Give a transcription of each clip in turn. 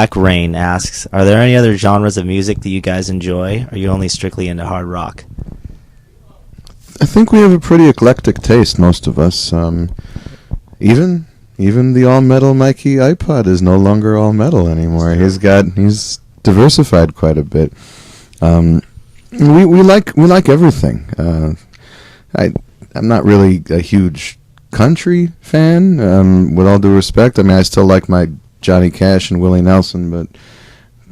Black Rain asks, are there any other genres of music that you guys enjoy? Or are you only strictly into hard rock? I think we have a pretty eclectic taste, most of us. Even the all-metal Mikey iPod is no longer all-metal anymore. He's diversified quite a bit. We like everything. I'm not really a huge country fan, with all due respect. I mean, I still like my Johnny Cash and Willie Nelson, but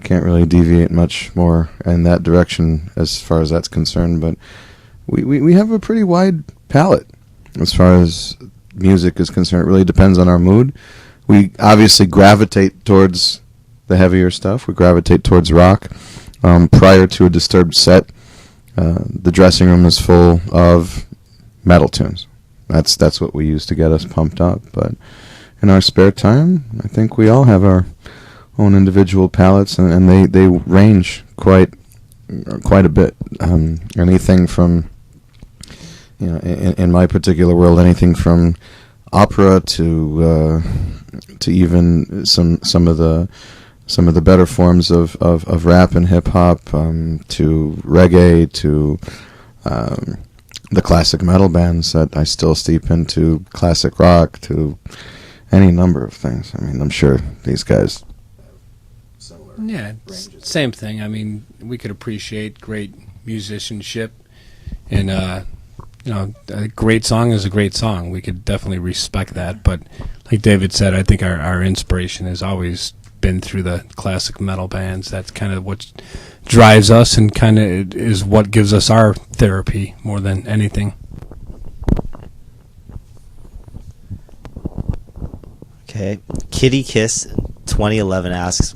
can't really deviate much more in that direction as far as that's concerned. But we have a pretty wide palette as far as music is concerned. It really depends on our mood. We obviously gravitate towards the heavier stuff. We gravitate towards rock. Prior to a Disturbed set, the dressing room is full of metal tunes. That's what we use to get us pumped up. But in our spare time, I think we all have our own individual palettes, and they range quite a bit. Anything from, in my particular world, anything from opera to even some of the better forms of rap and hip hop, to reggae, to the classic metal bands that I still steep into, classic rock, to any number of things. I mean, I'm sure these guys. Yeah, same thing. I mean, we could appreciate great musicianship, and a great song is a great song. We could definitely respect that. But like David said, I think our inspiration has always been through the classic metal bands. That's kind of what drives us and kind of is what gives us our therapy more than anything. Okay. Kitty Kiss 2011 asks,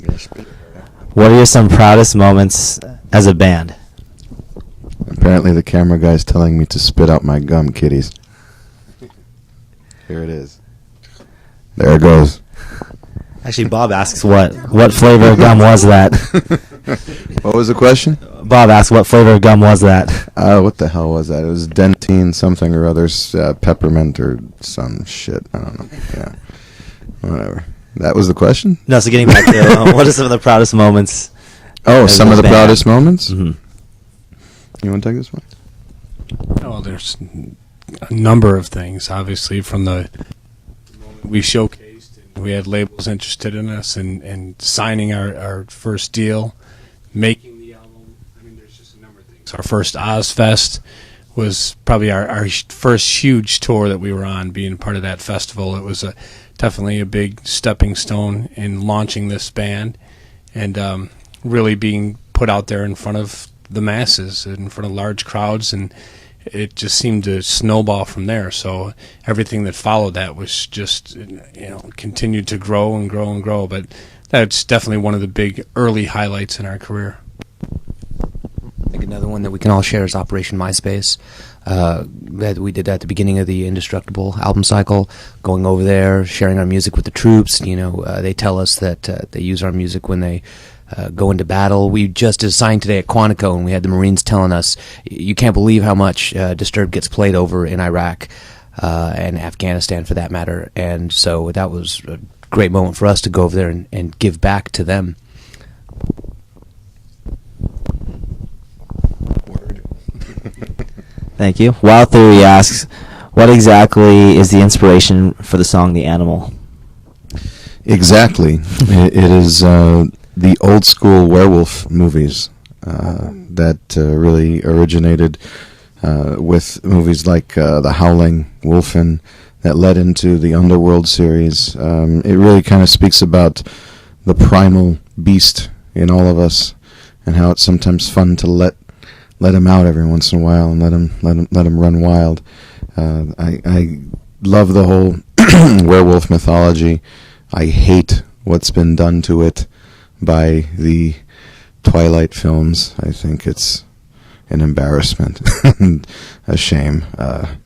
what are some proudest moments as a band? Apparently the camera guy's telling me to spit out my gum, kiddies. Here it is. There it goes. Actually, Bob asks what flavor of gum was that? What was the question? Bob asks what flavor of gum was that? What the hell was that? It was Dentine something or other, peppermint or some shit. I don't know. Yeah. Whatever. That was the question? No, so getting back to what are some of the proudest moments? Oh, some of the proudest moments? Mm-hmm. You want to take this one? Oh, there's a number of things, obviously, from the moment we showcased. We had labels interested in us and signing our first deal, making the album. I mean, there's just a number of things. Our first Ozfest was probably our first huge tour that we were on, being part of that festival. It was definitely a big stepping stone in launching this band and really being put out there in front of the masses, in front of large crowds, and it just seemed to snowball from there. So everything that followed that was just, continued to grow and grow and grow. But that's definitely one of the big early highlights in our career. I think another one that we can all share is Operation MySpace. That we did at the beginning of the Indestructible album cycle, going over there, sharing our music with the troops. They tell us that they use our music when they go into battle. We just assigned today at Quantico, and we had the Marines telling us, you can't believe how much Disturbed gets played over in Iraq and Afghanistan, for that matter. And so that was a great moment for us to go over there and give back to them. Thank you. Wild Theory asks, what exactly is the inspiration for the song The Animal? Exactly. It is the old school werewolf movies that really originated with movies like The Howling, Wolfen, that led into the Underworld series. It really kind of speaks about the primal beast in all of us and how it's sometimes fun to let him out every once in a while and let him run wild. I love the whole werewolf mythology. I hate what's been done to it by the Twilight films. I think it's an embarrassment and a shame.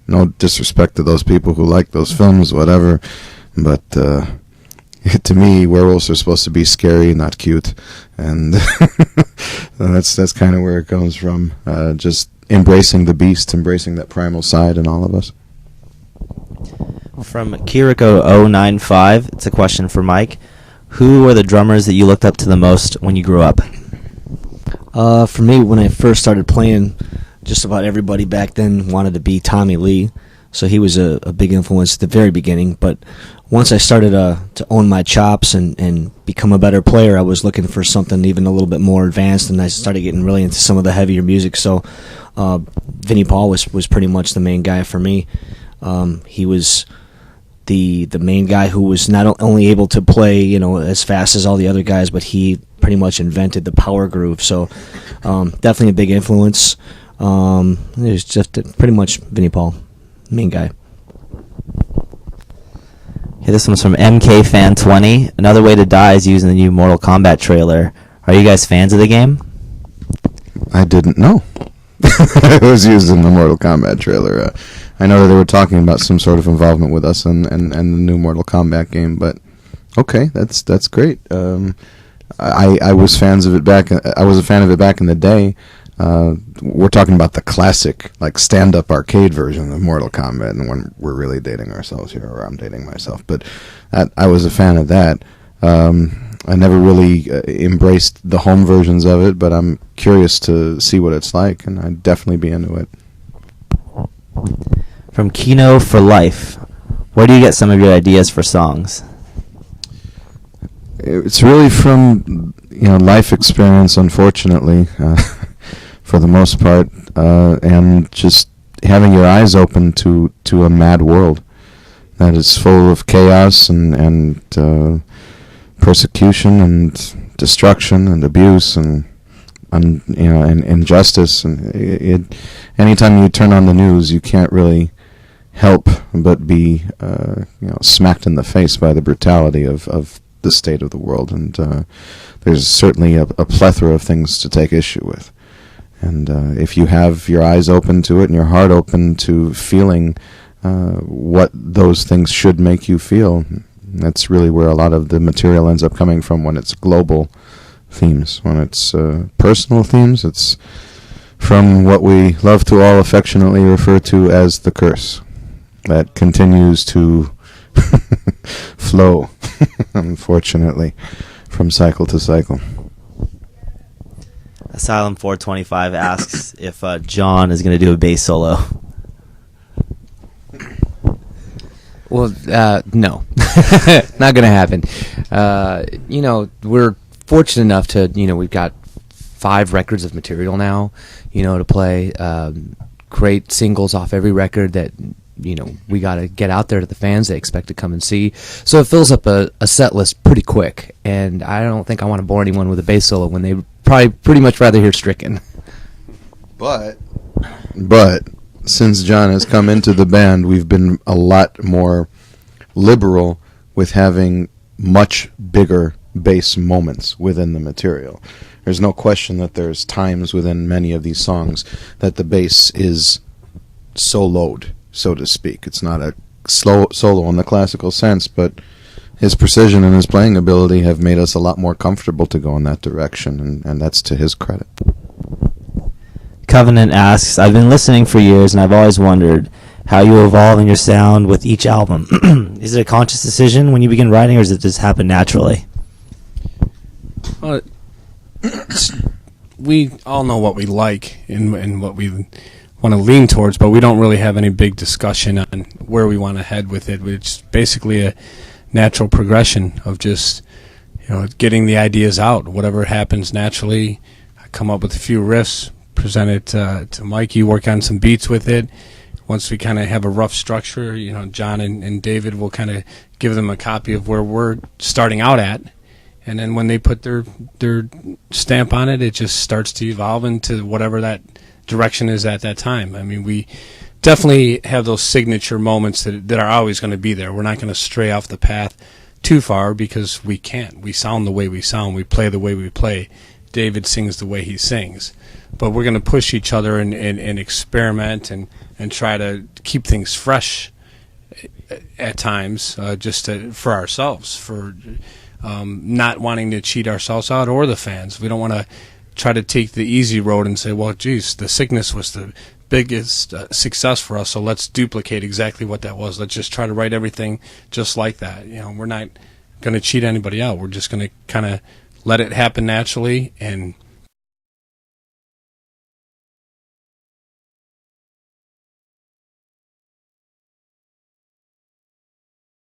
No disrespect to those people who like those films, whatever, but to me, werewolves are supposed to be scary, not cute, and that's kind of where it comes from. Just embracing the beast, embracing that primal side in all of us. From Kiriko095, it's a question for Mike. Who were the drummers that you looked up to the most when you grew up? For me, when I first started playing, just about everybody back then wanted to be Tommy Lee, so he was a big influence at the very beginning. But once I started to own my chops and become a better player, I was looking for something even a little bit more advanced, and I started getting really into some of the heavier music. So Vinnie Paul was pretty much the main guy for me. He was the main guy who was not only able to play, as fast as all the other guys, but he pretty much invented the power groove. So definitely a big influence. It was just pretty much Vinnie Paul, main guy. Okay, this one's from MK Fan 20. Another Way to Die is using the new Mortal Kombat trailer. Are you guys fans of the game? I didn't know it was used in the Mortal Kombat trailer. I know that they were talking about some sort of involvement with us and the new Mortal Kombat game, but okay, that's great. I was fans of it back. I was a fan of it back in the day. We're talking about the classic, like stand-up arcade version of Mortal Kombat, and when we're really dating ourselves here, or I'm dating myself. But I was a fan of that. I never really embraced the home versions of it, but I'm curious to see what it's like, and I'd definitely be into it. From Kino for Life, where do you get some of your ideas for songs? It's really from life experience, unfortunately, for the most part, and just having your eyes open to a mad world that is full of chaos and persecution and destruction and abuse and injustice. And anytime you turn on the news, you can't really help but be smacked in the face by the brutality of the state of the world. And there's certainly a plethora of things to take issue with. And if you have your eyes open to it and your heart open to feeling what those things should make you feel, that's really where a lot of the material ends up coming from when it's global themes. When it's personal themes, it's from what we love to all affectionately refer to as the curse that continues to flow, unfortunately, from cycle to cycle. Asylum 425 asks if John is going to do a bass solo. Well, no, not going to happen. We're fortunate enough to, we've got 5 records of material now, to play. Great singles off every record that, we got to get out there to the fans. They expect to come and see. So it fills up a set list pretty quick. And I don't think I want to bore anyone with a bass solo when they probably pretty much rather hear Stricken. But since John has come into the band, we've been a lot more liberal with having much bigger bass moments within the material. There's no question that there's times within many of these songs that the bass is soloed, so to speak. It's not a slow solo in the classical sense, but his precision and his playing ability have made us a lot more comfortable to go in that direction, and that's to his credit. Covenant asks, I've been listening for years and I've always wondered how you evolve in your sound with each album. Is it a conscious decision when you begin writing, or does it just happen naturally? We all know what we like and what we want to lean towards, but we don't really have any big discussion on where we want to head with it. It's basically a natural progression of just getting the ideas out. Whatever happens naturally, I come up with a few riffs, present it to Mikey, work on some beats with it. Once we kind of have a rough structure, John and David will kind of give them a copy of where we're starting out at. And then when they put their stamp on it, it just starts to evolve into whatever that direction is at that time. I mean, we definitely have those signature moments that are always going to be there. We're not going to stray off the path too far because we can't. We sound the way we sound. We play the way we play. David sings the way he sings. But we're going to push each other and experiment and try to keep things fresh at times, for ourselves, for not wanting to cheat ourselves out or the fans. We don't want to try to take the easy road and say, well, geez, the Sickness was the biggest success for us, so let's duplicate exactly what that was. Let's just try to write everything just like that. We're not going to cheat anybody out. We're just going to kind of let it happen naturally and